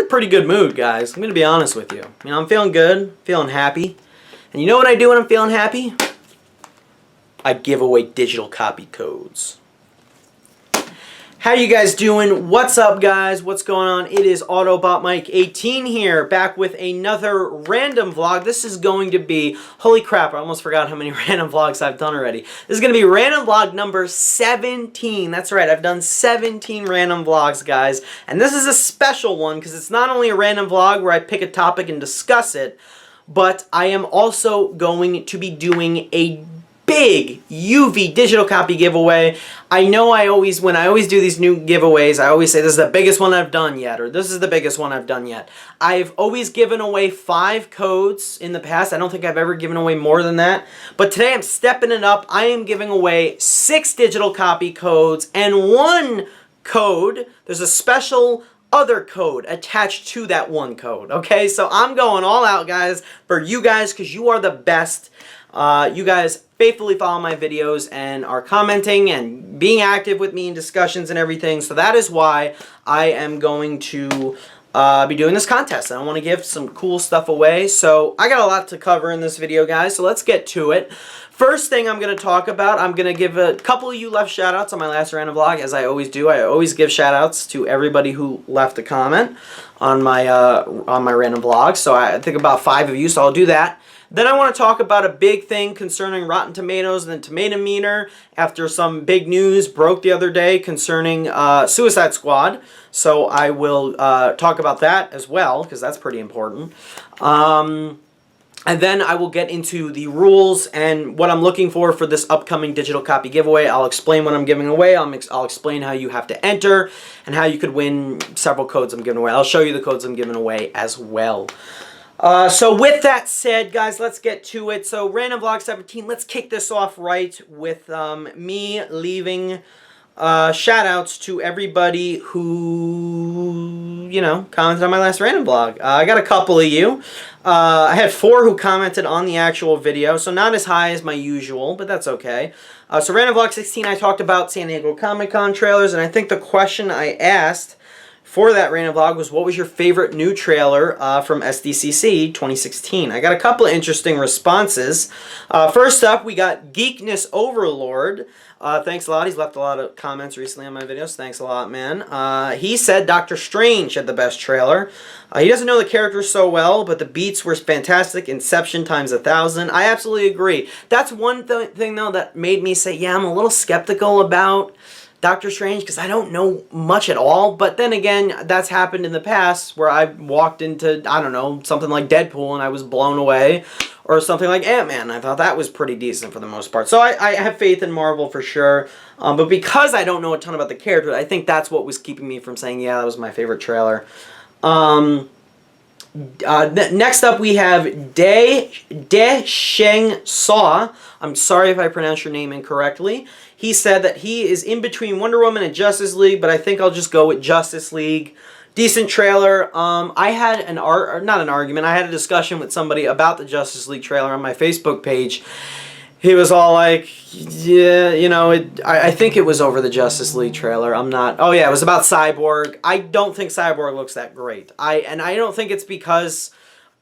a pretty good mood, guys. I'm going to be honest with you. You know, I'm feeling good, feeling happy. And you know what I do when I'm feeling happy? I give away digital copy codes. How you guys doing? What's up, guys? What's going on? It is Autobot Mike 18 here, back with another random vlog. This is going to be, holy crap, I almost forgot how many random vlogs I've done already. This is going to be random vlog number 17. That's right, I've done 17 random vlogs, guys. And this is a special one because it's not only a random vlog where I pick a topic and discuss it, but I am also going to be doing a big UV digital copy giveaway. I know when I always do these new giveaways, I always say this is the biggest one I've done yet, or this is the biggest one I've done yet. I've always given away 5 codes in the past. I don't think I've ever given away more than that. But today I'm stepping it up. I am giving away 6 digital copy codes and 1 code. There's a special other code attached to that 1 code. Okay, so I'm going all out, guys, for you guys because you are the best. You guys faithfully follow my videos and are commenting and being active with me in discussions and everything. So that is why I am going to be doing this contest. And I want to give some cool stuff away. So I got a lot to cover in this video, guys. So let's get to it. First thing I'm going to talk about, I'm going to give a couple of you left shout-outs on my last random vlog, as I always do. I always give shout-outs to everybody who left a comment on my random vlog. So I think about 5 of you, so I'll do that. Then I want to talk about a big thing concerning Rotten Tomatoes and the Tomato Meter after some big news broke the other day concerning Suicide Squad. So I will talk about that as well, because that's pretty important. And then I will get into the rules and what I'm looking for this upcoming digital copy giveaway. I'll explain what I'm giving away. I'll explain how you have to enter and how you could win several codes I'm giving away. I'll show you the codes I'm giving away as well. So with that said, guys, let's get to it. So random vlog 17, let's kick this off right with me leaving shout-outs to everybody who, you know, commented on my last random vlog. I got a couple of you. I had 4 who commented on the actual video, so not as high as my usual, but that's okay. So random vlog 16, I talked about San Diego Comic-Con trailers, and I think the question I asked for that random vlog was, what was your favorite new trailer from SDCC 2016? I got a couple of interesting responses. First up, we got Geekness Overlord. Thanks a lot. He's left a lot of comments recently on my videos. Thanks a lot, man. He said Doctor Strange had the best trailer. He doesn't know the characters so well, but the beats were fantastic. Inception times 1,000. I absolutely agree. That's one thing, though, that made me say, yeah, I'm a little skeptical about Doctor Strange because I don't know much at all. But then again, that's happened in the past where I walked into, I don't know, something like Deadpool and I was blown away, or something like Ant-Man. I thought that was pretty decent for the most part. So I have faith in Marvel for sure. But because I don't know a ton about the character, I think that's what was keeping me from saying, yeah, that was my favorite trailer. Next up, we have De Sheng Saw. I'm sorry if I pronounced your name incorrectly. He said that he is in between Wonder Woman and Justice League, but I think I'll just go with Justice League. Decent trailer. I had I had a discussion with somebody about the Justice League trailer on my Facebook page. He was all like, yeah, you know, I think it was over the Justice League trailer. Oh yeah, it was about Cyborg. I don't think Cyborg looks that great. I don't think it's because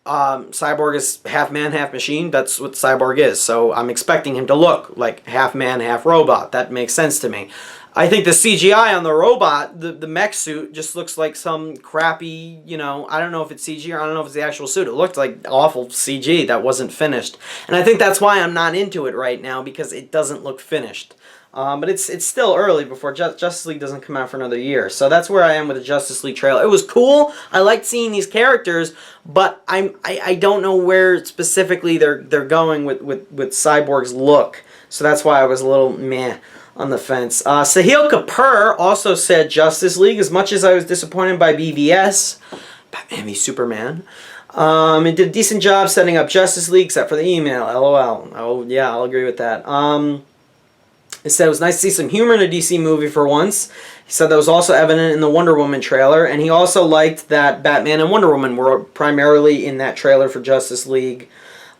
Cyborg is half man, half machine. That's what Cyborg is. So I'm expecting him to look like half man, half robot. That makes sense to me. I think the CGI on the robot, the mech suit, just looks like some crappy, you know, I don't know if it's CG or I don't know if it's the actual suit. It looked like awful CG that wasn't finished. And I think that's why I'm not into it right now, because it doesn't look finished. But it's still early before Justice League doesn't come out for another year. So that's where I am with the Justice League trailer. It was cool. I liked seeing these characters, but I don't know where specifically they're going with Cyborg's look. So that's why I was a little meh on the fence. Sahil Kapoor also said Justice League. As much as I was disappointed by BVS, Batman v Superman, it did a decent job setting up Justice League, except for the email. LOL. Oh yeah, I'll agree with that. It said it was nice to see some humor in a DC movie for once. He said that was also evident in the Wonder Woman trailer, and he also liked that Batman and Wonder Woman were primarily in that trailer for Justice League.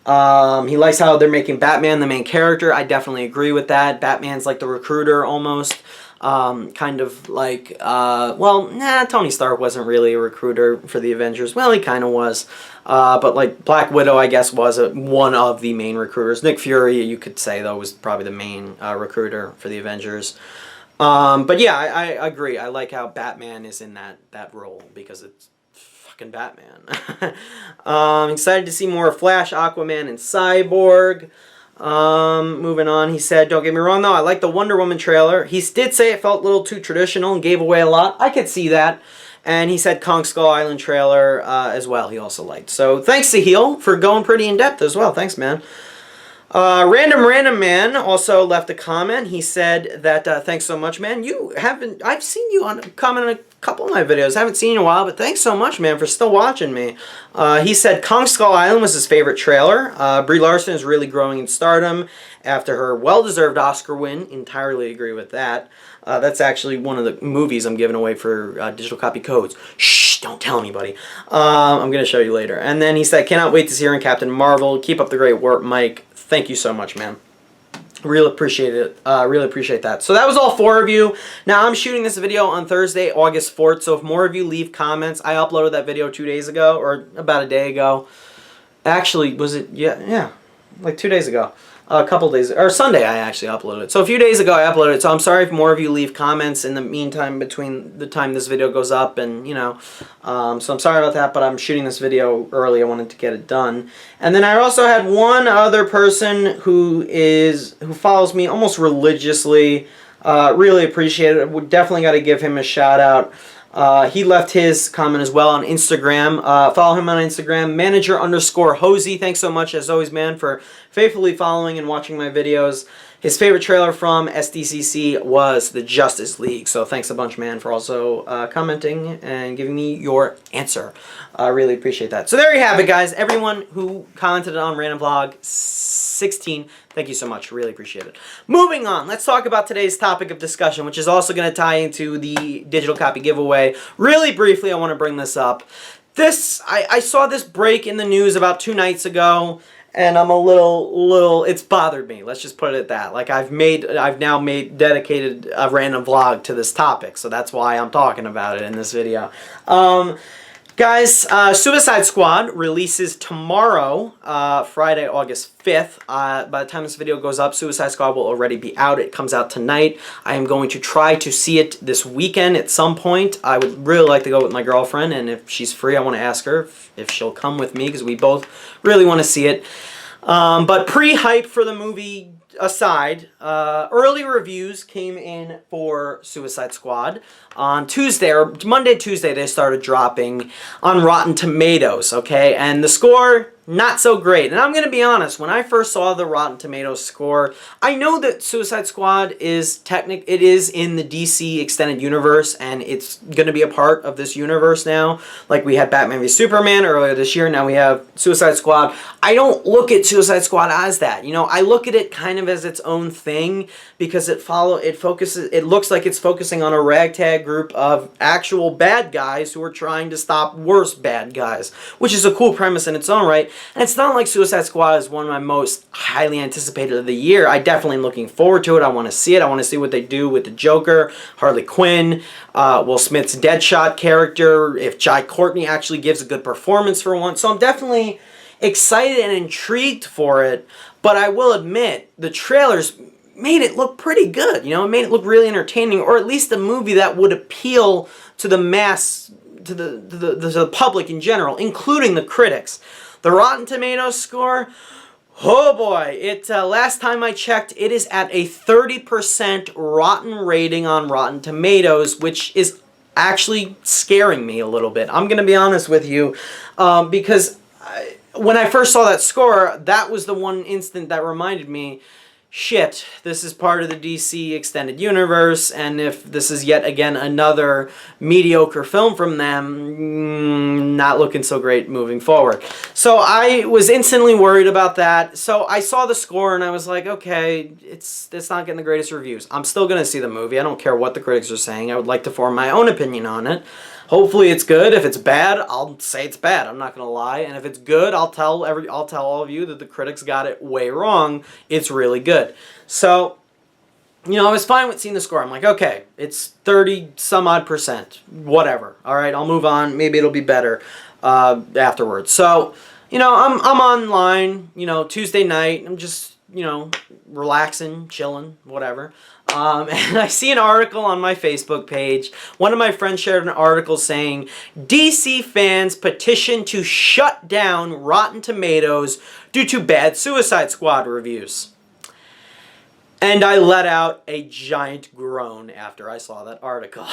He likes how they're making Batman the main character. I definitely agree with that. Batman's like the recruiter almost. Kind of like, well, nah, Tony Stark wasn't really a recruiter for the Avengers. Well, he kind of was. But like Black Widow, I guess, was one of the main recruiters. Nick Fury, you could say, though, was probably the main recruiter for the Avengers. But yeah, I agree. I like how Batman is in that role because it's fucking Batman. Excited to see more Flash, Aquaman, and Cyborg. Moving on, he said, don't get me wrong though, I like the Wonder Woman trailer. He did say it felt a little too traditional and gave away a lot. I could see that. And he said Kong Skull Island trailer as well, he also liked. So thanks to Heel for going pretty in-depth as well. Thanks, man. Random Man also left a comment. He said that, thanks so much, man. I've seen you comment on a couple of my videos. I haven't seen you in a while, but thanks so much, man, for still watching me. He said Kong Skull Island was his favorite trailer. Brie Larson is really growing in stardom after her well-deserved Oscar win. Entirely agree with that. That's actually one of the movies I'm giving away for digital copy codes. Shh, don't tell anybody. I'm going to show you later. And then he said, cannot wait to see her in Captain Marvel. Keep up the great work, Mike. Thank you so much, man. Really appreciate it. Really appreciate that. So that was all 4 of you. Now, I'm shooting this video on Thursday, August 4th. So if more of you leave comments, I uploaded that video 2 days ago, or about a day ago. Actually, was it? Yeah, like 2 days ago. A couple days, or Sunday I actually uploaded it. So a few days ago I uploaded it, so I'm sorry if more of you leave comments in the meantime between the time this video goes up and, you know, so I'm sorry about that, but I'm shooting this video early. I wanted to get it done. And then I also had one other person who follows me almost religiously. Really appreciate it. We definitely got to give him a shout out. He left his comment as well on Instagram. Follow him on Instagram, manager_Hosey. Thanks so much, as always, man, for faithfully following and watching my videos. His favorite trailer from SDCC was the Justice League. So thanks a bunch, man, for also commenting and giving me your answer. I really appreciate that. So there you have it, guys. Everyone who commented on Random Vlog 16, thank you so much. Really appreciate it. Moving on, let's talk about today's topic of discussion, which is also going to tie into the digital copy giveaway. Really briefly, I want to bring this up. I saw this break in the news about 2 nights ago, and I'm a little, it's bothered me. Let's just put it at that. Like, I've now dedicated a Random Vlog to this topic, so that's why I'm talking about it in this video. Guys, Suicide Squad releases tomorrow, Friday, August 5th. By the time this video goes up, Suicide Squad will already be out. It comes out tonight. I am going to try to see it this weekend at some point. I would really like to go with my girlfriend, and if she's free, I want to ask her if she'll come with me, because we both really want to see it. But pre-hype for the movie aside, early reviews came in for Suicide Squad on Tuesday, or Monday, Tuesday, they started dropping on Rotten Tomatoes, okay? And the score, not so great. And I'm going to be honest, when I first saw the Rotten Tomatoes score, I know that Suicide Squad is it is in the DC Extended Universe, and it's going to be a part of this universe now. Like, we had Batman v Superman earlier this year, now we have Suicide Squad. I don't look at Suicide Squad as that. You know, I look at it kind of as its own thing, because it looks like it's focusing on a ragtag group of actual bad guys who are trying to stop worse bad guys, which is a cool premise in its own right. And it's not like Suicide Squad is one of my most highly anticipated of the year. I definitely am looking forward to it. I want to see it. I want to see what they do with the Joker, Harley Quinn, Will Smith's Deadshot character, if Jai Courtney actually gives a good performance for once. So I'm definitely excited and intrigued for it, but I will admit, the trailers made it look pretty good. You know, it made it look really entertaining, or at least a movie that would appeal to the mass, to the public in general, including the critics. The Rotten Tomatoes score, oh boy, last time I checked, it is at a 30% rotten rating on Rotten Tomatoes, which is actually scaring me a little bit. I'm going to be honest with you, because when I first saw that score, that was the one instant that reminded me, shit, this is part of the DC Extended Universe, and if this is yet again another mediocre film from them, not looking so great moving forward. So I was instantly worried about that. So I saw the score and I was like, okay, it's not getting the greatest reviews. I'm still going to see the movie. I don't care what the critics are saying. I would like to form my own opinion on it. Hopefully it's good. If it's bad, I'll say it's bad. I'm not going to lie. And if it's good, I'll tell all of you that the critics got it way wrong. It's really good. So you know, I was fine with seeing the score. I'm like, okay, it's 30 some odd percent, whatever. All right, I'll move on. Maybe it'll be better afterwards. So, you know, I'm online, you know, Tuesday night. I'm just, you know, relaxing, chilling, whatever. And I see an article on my Facebook page. One of my friends shared an article saying, DC fans petition to shut down Rotten Tomatoes due to bad Suicide Squad reviews. And I let out a giant groan after I saw that article.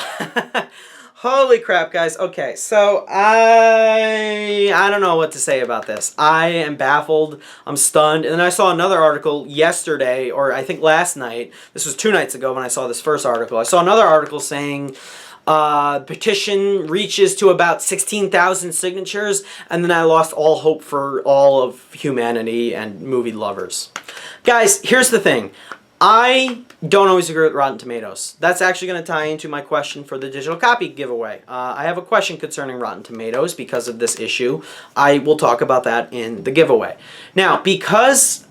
Holy crap, guys. Okay, so I don't know what to say about this. I am baffled. I'm stunned. And then I saw another article yesterday, or I think last night. This was 2 nights ago when I saw this first article. I saw another article saying petition reaches to about 16,000 signatures, and then I lost all hope for all of humanity and movie lovers. Guys, here's the thing. I don't always agree with Rotten Tomatoes. That's actually going to tie into my question for the digital copy giveaway. I have a question concerning Rotten Tomatoes because of this issue. I will talk about that in the giveaway. Now, because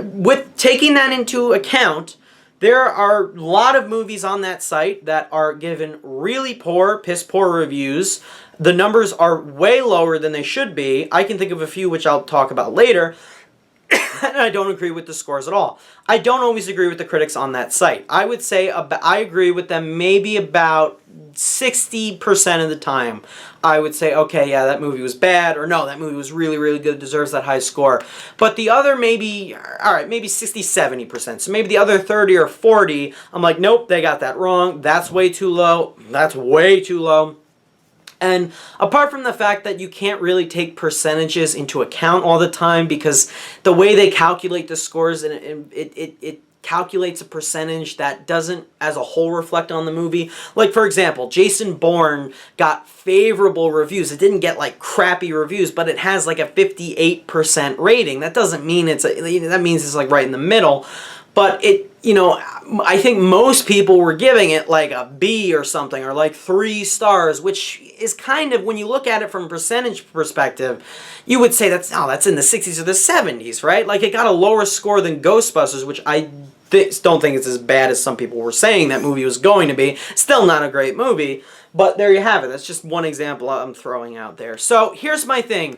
with taking that into account, there are a lot of movies on that site that are given really poor, piss poor reviews. The numbers are way lower than they should be. I can think of a few which I'll talk about later. And I don't agree with the scores at all. I don't always agree with the critics on that site. I would say I agree with them maybe about 60% of the time. I would say, okay, yeah, that movie was bad, or no, that movie was really, really good, deserves that high score. But the other maybe, all right, maybe 60, 70%. So maybe the other 30 or 40, I'm like, nope, they got that wrong. That's way too low. That's way too low. And apart from the fact that you can't really take percentages into account all the time because the way they calculate the scores, and it calculates a percentage that doesn't as a whole reflect on the movie. Like, for example, Jason Bourne got favorable reviews. It didn't get like crappy reviews, but it has like a 58% rating. That doesn't mean that means it's like right in the middle. But it, you know, I think most people were giving it like a B or something, or like 3 stars, which is kind of, when you look at it from a percentage perspective, you would say that's in the 60s or the 70s, right? Like, it got a lower score than Ghostbusters, which I don't think it's as bad as some people were saying that movie was going to be. Still not a great movie, but there you have it. That's just one example I'm throwing out there. So here's my thing.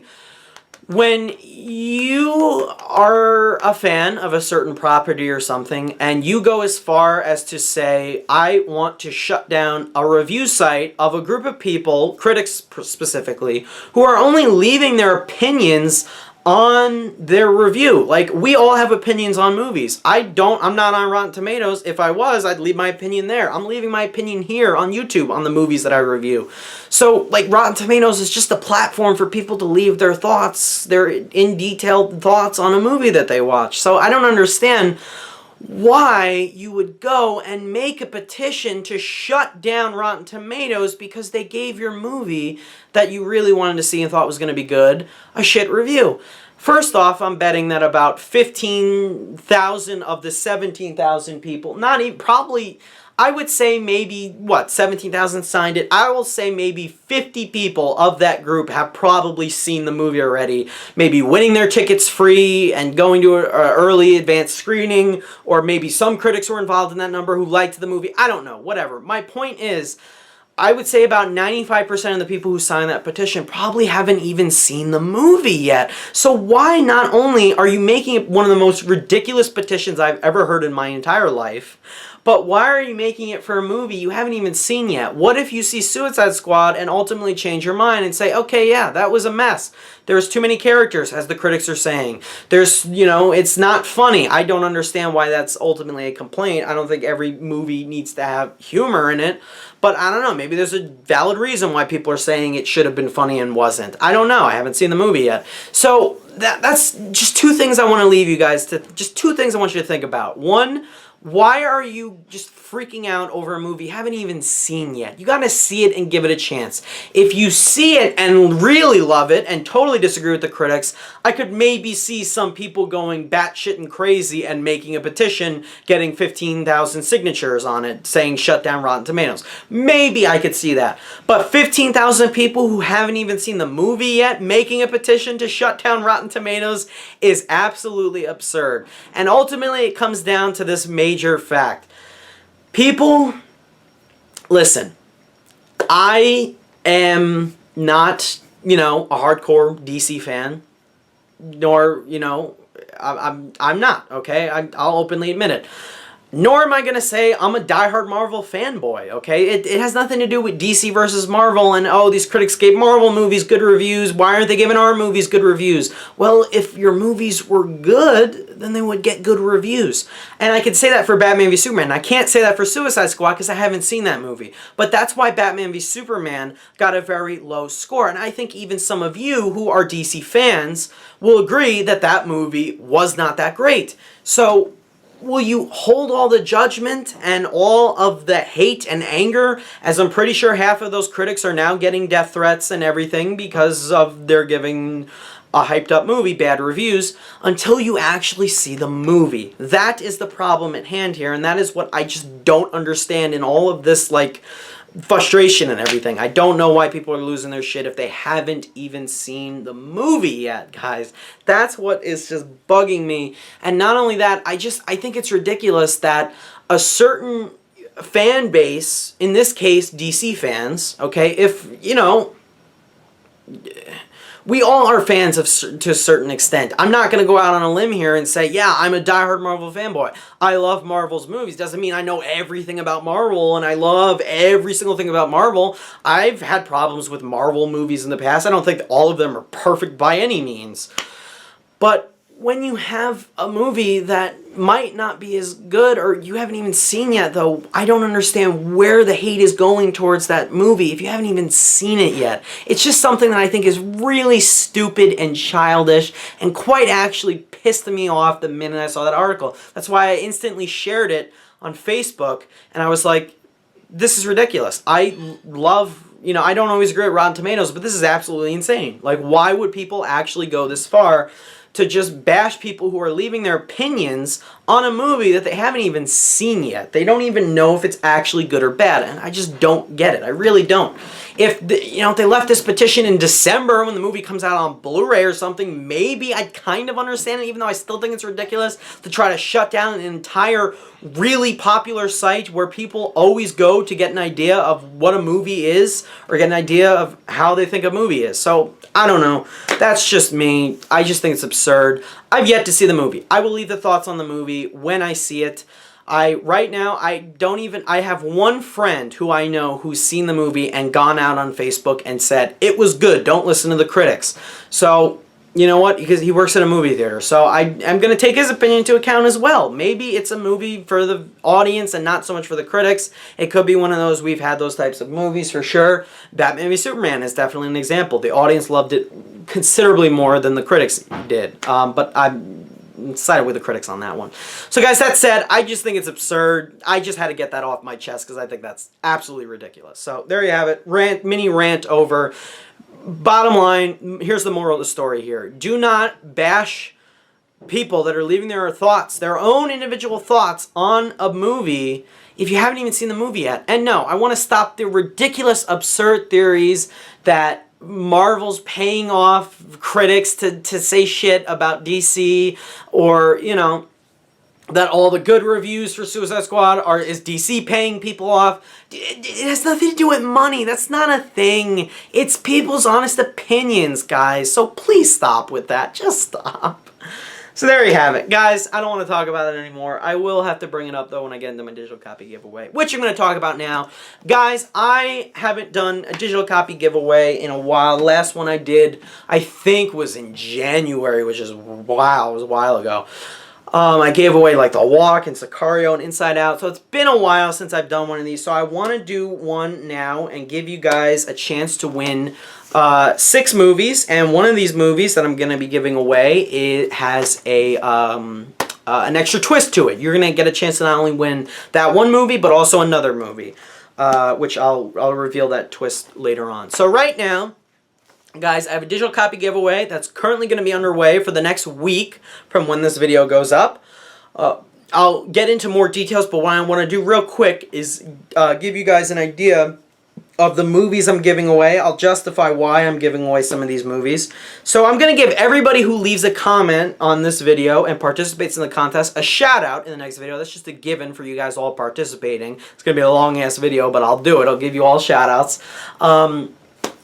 When you are a fan of a certain property or something, and you go as far as to say, I want to shut down a review site of a group of people, critics specifically, who are only leaving their opinions on their review. Like, we all have opinions on movies. I'm not on Rotten Tomatoes. If I was, I'd leave my opinion there. I'm leaving my opinion here on YouTube on the movies that I review. So, like, Rotten Tomatoes is just a platform for people to leave their thoughts, their in-detailed thoughts on a movie that they watch. So I don't understand why you would go and make a petition to shut down Rotten Tomatoes because they gave your movie that you really wanted to see and thought was going to be good a shit review. First off, I'm betting that about 15,000 of the 17,000 people, not even, probably, I would say maybe, 17,000 signed it. I will say maybe 50 people of that group have probably seen the movie already. Maybe winning their tickets free and going to an early advanced screening, or maybe some critics were involved in that number who liked the movie. I don't know, whatever. My point is, I would say about 95% of the people who signed that petition probably haven't even seen the movie yet. So why not only are you making it one of the most ridiculous petitions I've ever heard in my entire life, but why are you making it for a movie you haven't even seen yet? What if you see Suicide Squad and ultimately change your mind and say, okay, yeah, that was a mess. There's too many characters, as the critics are saying. There's, it's not funny. I don't understand why that's ultimately a complaint. I don't think every movie needs to have humor in it. But I don't know, maybe there's a valid reason why people are saying it should have been funny and wasn't. I don't know. I haven't seen the movie yet. So that's just 2 things I want to leave you guys to, just 2 things I want you to think about. One, why are you just freaking out over a movie you haven't even seen yet? You gotta see it and give it a chance. If you see it and really love it and totally disagree with the critics, I could maybe see some people going batshit and crazy and making a petition, getting 15,000 signatures on it, saying shut down Rotten Tomatoes. Maybe I could see that. But 15,000 people who haven't even seen the movie yet making a petition to shut down Rotten Tomatoes is absolutely absurd. And ultimately it comes down to this major fact. People, listen, I am not, you know, a hardcore DC fan, nor, you know, I'm not, okay? I'll openly admit it. Nor am I going to say I'm a diehard Marvel fanboy, okay? It has nothing to do with DC versus Marvel and, oh, these critics gave Marvel movies good reviews. Why aren't they giving our movies good reviews? Well, if your movies were good, then they would get good reviews. And I can say that for Batman v Superman. I can't say that for Suicide Squad because I haven't seen that movie. But that's why Batman v Superman got a very low score. And I think even some of you who are DC fans will agree that that movie was not that great. So will you hold all the judgment and all of the hate and anger, as I'm pretty sure half of those critics are now getting death threats and everything because of they're giving a hyped up movie bad reviews, until you actually see the movie? That is the problem at hand here, and that is what I just don't understand in all of this, like, frustration and everything. I don't know why people are losing their shit if they haven't even seen the movie yet, guys. That's what is just bugging me. And not only that, I think it's ridiculous that a certain fan base, in this case DC fans, okay, if, you know, we all are fans to a certain extent. I'm not going to go out on a limb here and say, yeah, I'm a diehard Marvel fanboy. I love Marvel's movies. Doesn't mean I know everything about Marvel and I love every single thing about Marvel. I've had problems with Marvel movies in the past. I don't think all of them are perfect by any means. But when you have a movie that might not be as good, or you haven't even seen yet, though, I don't understand where the hate is going towards that movie if you haven't even seen it yet. It's just something that I think is really stupid and childish and quite actually pissed me off the minute I saw that article. That's why I instantly shared it on Facebook, and I was like, this is ridiculous. I love, you know, I don't always agree with Rotten Tomatoes, but this is absolutely insane. Like, why would people actually go this far to just bash people who are leaving their opinions on a movie that they haven't even seen yet? They don't even know if it's actually good or bad, and I just don't get it. I really don't. If if they left this petition in December when the movie comes out on Blu-ray or something, maybe I'd kind of understand it, even though I still think it's ridiculous to try to shut down an entire really popular site where people always go to get an idea of what a movie is or get an idea of how they think a movie is. So, I don't know. That's just me. I just think it's absurd. I've yet to see the movie. I will leave the thoughts on the movie when I see it. Right now, I have one friend who I know who's seen the movie and gone out on Facebook and said, it was good, don't listen to the critics. So, you know what? Because he works at a movie theater. So I am going to take his opinion into account as well. Maybe it's a movie for the audience and not so much for the critics. It could be one of those, we've had those types of movies for sure. Batman v Superman is definitely an example. The audience loved it considerably more than the critics did. But I'm sided with the critics on that one. So guys, that said, I just think it's absurd. I just had to get that off my chest because I think that's absolutely ridiculous. So there you have it. Mini rant over. Bottom line, here's the moral of the story here. Do not bash people that are leaving their thoughts, their own individual thoughts on a movie if you haven't even seen the movie yet. And no, I want to stop the ridiculous, absurd theories that Marvel's paying off critics to say shit about DC, or, you know, that all the good reviews for Suicide Squad is DC paying people off. It has nothing to do with money. That's not a thing. It's people's honest opinions, guys. So please stop with that. Just stop. So there you have it. Guys, I don't want to talk about it anymore. I will have to bring it up, though, when I get into my digital copy giveaway, which I'm going to talk about now. Guys, I haven't done a digital copy giveaway in a while. The last one I did, I think, was in January, which is, wow, it was a while ago. I gave away like The Walk and Sicario and Inside Out, so it's been a while since I've done one of these, so I want to do one now and give you guys a chance to win 6 movies, and one of these movies that I'm going to be giving away, it has an extra twist to it. You're going to get a chance to not only win that one movie, but also another movie, which I'll reveal that twist later on. So right now, guys, I have a digital copy giveaway that's currently going to be underway for the next week from when this video goes up. I'll get into more details, but what I want to do real quick is give you guys an idea of the movies I'm giving away. I'll justify why I'm giving away some of these movies. So I'm going to give everybody who leaves a comment on this video and participates in the contest a shout out in the next video. That's just a given for you guys all participating. It's going to be a long ass video, but I'll do it. I'll give you all shout outs.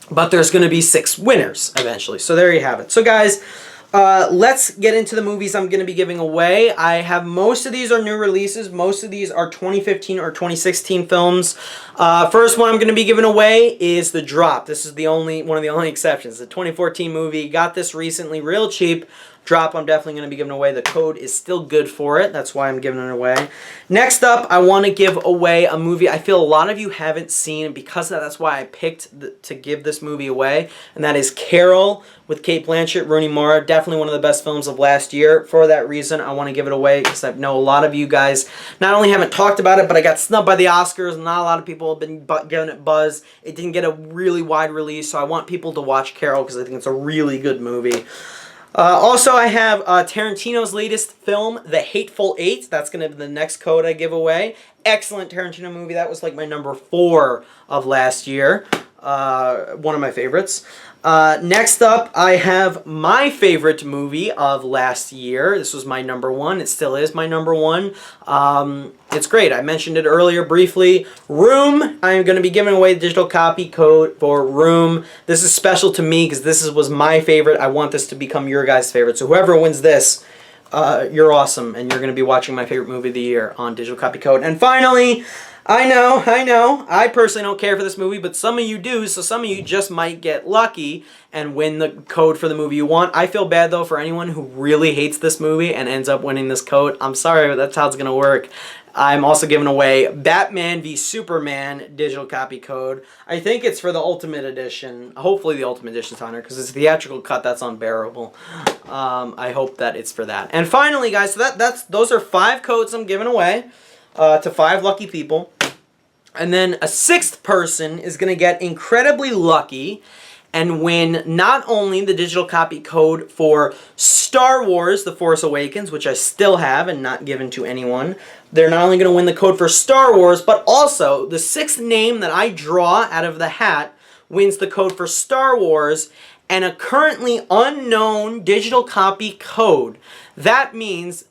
But there's going to be 6 winners eventually. So there you have it. So guys, let's get into the movies I'm going to be giving away. I have most of these are new releases. Most of these are 2015 or 2016 films. First one I'm going to be giving away is The Drop. This is one of the only exceptions. The 2014 movie. Got this recently, real cheap. Drop I'm definitely going to be giving away. The code is still good for it. That's why I'm giving it away. Next up, I want to give away a movie I feel a lot of you haven't seen. Because of that, that's why I picked to give this movie away. And that is Carol with Cate Blanchett, Rooney Mara. Definitely one of the best films of last year. For that reason, I want to give it away. Because I know a lot of you guys not only haven't talked about it, but I got snubbed by the Oscars. Not a lot of people have been giving it buzz. It didn't get a really wide release. So I want people to watch Carol because I think it's a really good movie. Also, I have Tarantino's latest film, The Hateful Eight. That's going to be the next code I give away. Excellent Tarantino movie. That was like my number 4 of last year. One of my favorites. Next up, I have my favorite movie of last year. This was my number 1. It still is my number 1. It's great. I mentioned it earlier briefly. Room. I am going to be giving away the digital copy code for Room. This is special to me because this was my favorite. I want this to become your guys' favorite. So whoever wins this, you're awesome. And you're going to be watching my favorite movie of the year on digital copy code. And finally, I know. I personally don't care for this movie, but some of you do, so some of you just might get lucky and win the code for the movie you want. I feel bad, though, for anyone who really hates this movie and ends up winning this code. I'm sorry, but that's how it's going to work. I'm also giving away Batman v Superman digital copy code. I think it's for the Ultimate Edition. Hopefully the Ultimate Edition's on there, because it's a theatrical cut. That's unbearable. I hope that it's for that. And finally, guys, so those are 5 codes I'm giving away to 5 lucky people. And then a 6th person is going to get incredibly lucky and win not only the digital copy code for Star Wars The Force Awakens, which I still have and not given to anyone. They're not only going to win the code for Star Wars, but also the 6th name that I draw out of the hat wins the code for Star Wars and a currently unknown digital copy code. That means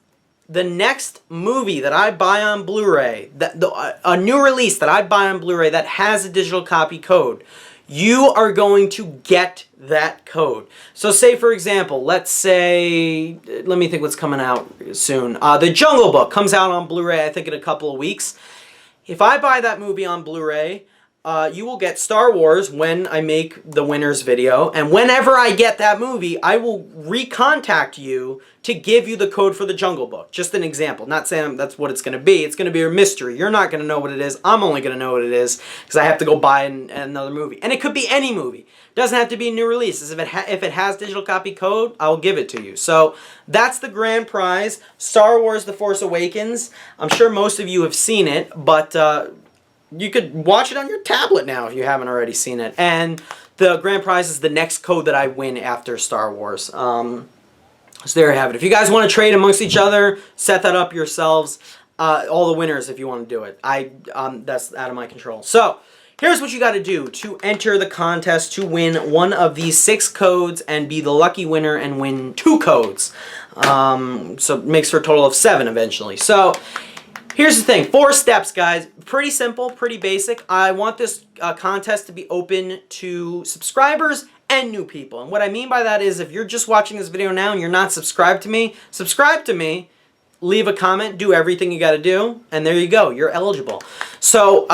the next movie that I buy on Blu-ray, a new release that I buy on Blu-ray that has a digital copy code, you are going to get that code. So say, for example, let's say, let me think what's coming out soon. The Jungle Book comes out on Blu-ray, I think, in a couple of weeks. If I buy that movie on Blu-ray, you will get Star Wars when I make the winners video. And whenever I get that movie, I will recontact you to give you the code for the Jungle Book. Just an example. Not saying that's what it's going to be. It's going to be a mystery. You're not going to know what it is. I'm only going to know what it is because I have to go buy another movie. And it could be any movie. It doesn't have to be new releases. If it has digital copy code, I'll give it to you. So that's the grand prize. Star Wars The Force Awakens. I'm sure most of you have seen it, but you could watch it on your tablet now if you haven't already seen it. And the grand prize is the next code that I win after Star Wars. So there you have it. If you guys want to trade amongst each other, set that up yourselves. All the winners if you want to do it. That's out of my control. So here's what you got to do to enter the contest to win one of these 6 codes and be the lucky winner and win 2 codes. So it makes for a total of 7 eventually. So here's the thing, 4 steps, guys. Pretty simple, pretty basic. I want this contest to be open to subscribers and new people. And what I mean by that is if you're just watching this video now and you're not subscribed to me, subscribe to me, leave a comment, do everything you got to do, and there you go. You're eligible. So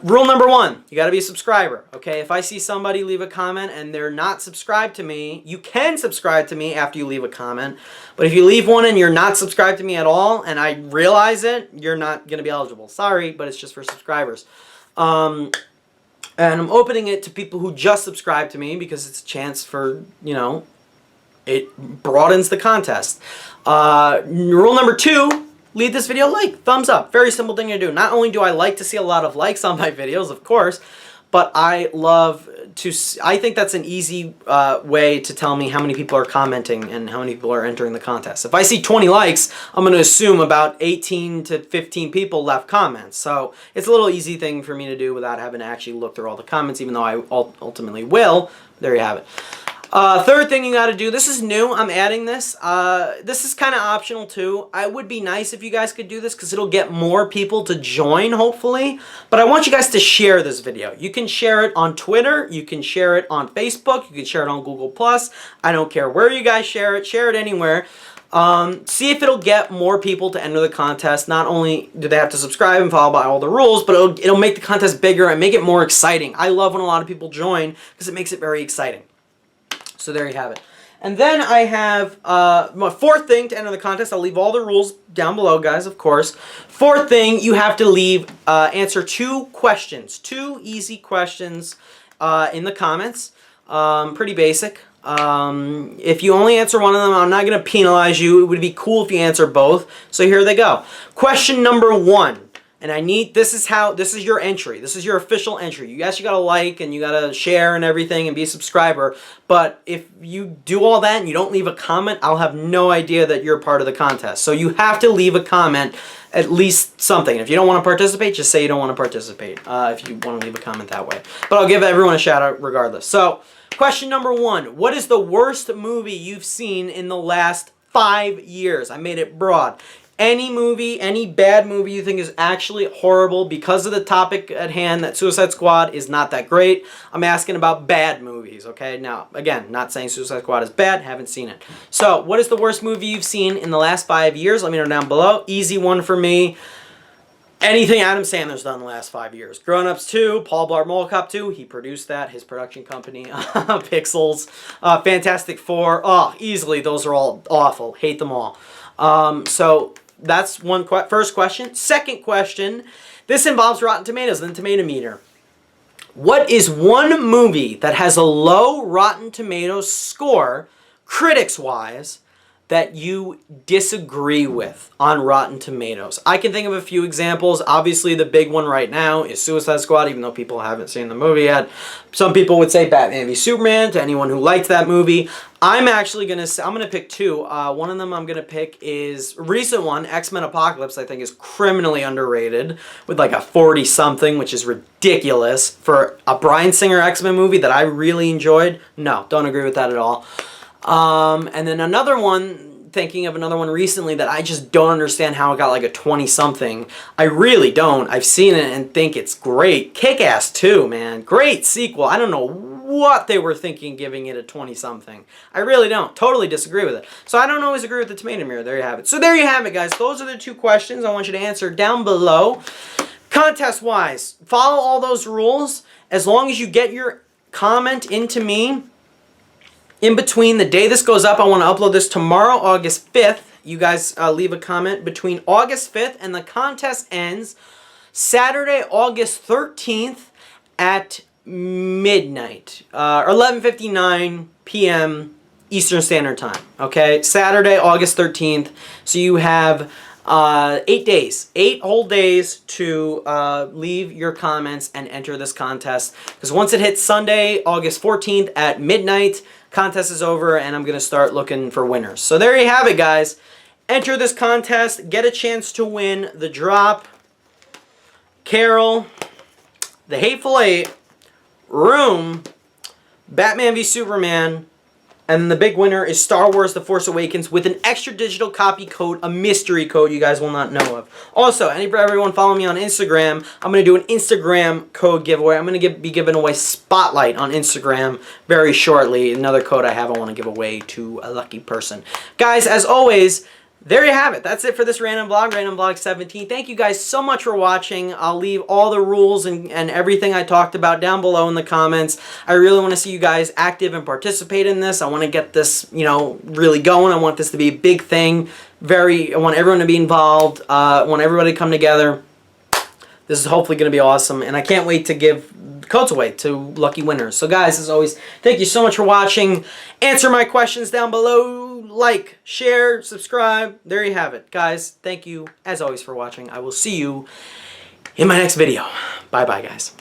rule number 1, you got to be a subscriber. Okay, if I see somebody leave a comment and they're not subscribed to me, you can subscribe to me after you leave a comment. But if you leave one and you're not subscribed to me at all, and I realize it, you're not going to be eligible. Sorry, but it's just for subscribers. And I'm opening it to people who just subscribe to me because it's a chance for, you know, it broadens the contest. Rule number 2, leave this video a like, thumbs up. Very simple thing to do. Not only do I like to see a lot of likes on my videos, of course, but I think that's an easy way to tell me how many people are commenting and how many people are entering the contest. If I see 20 likes, I'm going to assume about 18 to 15 people left comments. So it's a little easy thing for me to do without having to actually look through all the comments, even though I ultimately will. There you have it. Third thing you got to do, this is new, I'm adding this. This is kind of optional too. I would be nice if you guys could do this because it'll get more people to join, hopefully. But I want you guys to share this video. You can share it on Twitter, you can share it on Facebook, you can share it on Google+. I don't care where you guys share it anywhere. See if it'll get more people to enter the contest. Not only do they have to subscribe and follow by all the rules, but it'll make the contest bigger and make it more exciting. I love when a lot of people join because it makes it very exciting. So there you have it. And then I have my fourth thing to enter the contest. I'll leave all the rules down below, guys, of course. Fourth thing, you have to answer 2 questions. 2 easy questions in the comments. Pretty basic. If you only answer one of them, I'm not going to penalize you. It would be cool if you answer both. So here they go. Question number 1. And this is your entry. This is your official entry. Yes, you gotta like and you gotta share and everything and be a subscriber. But if you do all that and you don't leave a comment, I'll have no idea that you're part of the contest. So you have to leave a comment, at least something. If you don't want to participate, just say you don't want to participate. If you want to leave a comment that way. But I'll give everyone a shout out regardless. So, question number 1. What is the worst movie you've seen in the last 5 years? I made it broad. Any movie, any bad movie you think is actually horrible because of the topic at hand, that Suicide Squad is not that great. I'm asking about bad movies, okay? Now, again, not saying Suicide Squad is bad, haven't seen it. So, what is the worst movie you've seen in the last 5 years? Let me know down below. Easy one for me. Anything Adam Sandler's done in the last 5 years. Grown Ups 2, Paul Blart Mall Cop 2, he produced that, his production company. Pixels, Fantastic Four, easily, those are all awful. Hate them all. So, that's first question. Second question, this involves Rotten Tomatoes and the tomato meter. What is one movie that has a low Rotten Tomatoes score, critics-wise, that you disagree with on Rotten Tomatoes? I can think of a few examples. Obviously, the big one right now is Suicide Squad, even though people haven't seen the movie yet. Some people would say Batman v Superman, to anyone who liked that movie. I'm actually going to I'm going to pick 2. One of them I'm going to pick is a recent one, X-Men Apocalypse, I think is criminally underrated with like a 40-something, which is ridiculous for a Bryan Singer X-Men movie that I really enjoyed. No, don't agree with that at all. And then another one, thinking of another one recently that I just don't understand how it got like a 20-something. I really don't. I've seen it and think it's great. Kick-Ass 2, man. Great sequel. I don't know what they were thinking giving it a 20-something. I really don't. Totally disagree with it. So I don't always agree with the tomato meter. There you have it. So there you have it, guys. Those are the 2 questions I want you to answer down below. Contest-wise, follow all those rules. As long as you get your comment into me in between the day this goes up, I want to upload this tomorrow, August 5th. You guys leave a comment between August 5th and the contest ends Saturday, August 13th at midnight, or 11:59 p.m. Eastern Standard Time. Okay, Saturday, August 13th. So you have 8 days, 8 whole days to leave your comments and enter this contest. Because once it hits Sunday, August 14th at midnight, contest is over and I'm going to start looking for winners. So there you have it, guys. Enter this contest, get a chance to win the drop, Carol, The Hateful Eight, Room, Batman v Superman, and the big winner is Star Wars The Force Awakens with an extra digital copy code, a mystery code you guys will not know of. Also, everyone follow me on Instagram. I'm going to do an Instagram code giveaway. I'm going to be giving away Spotlight on Instagram very shortly. Another code I have I want to give away to a lucky person. Guys, as always, there you have it. That's it for this random vlog 17. Thank you guys so much for watching. I'll leave all the rules and everything I talked about down below in the comments. I really want to see you guys active and participate in this. I want to get this, really going. I want this to be a big thing. I want everyone to be involved. I want everybody to come together. This is hopefully going to be awesome. And I can't wait to give codes away to lucky winners. So guys, as always, thank you so much for watching. Answer my questions down below. Like, share, subscribe. There you have it. Guys, thank you as always for watching. I will see you in my next video. Bye-bye, guys.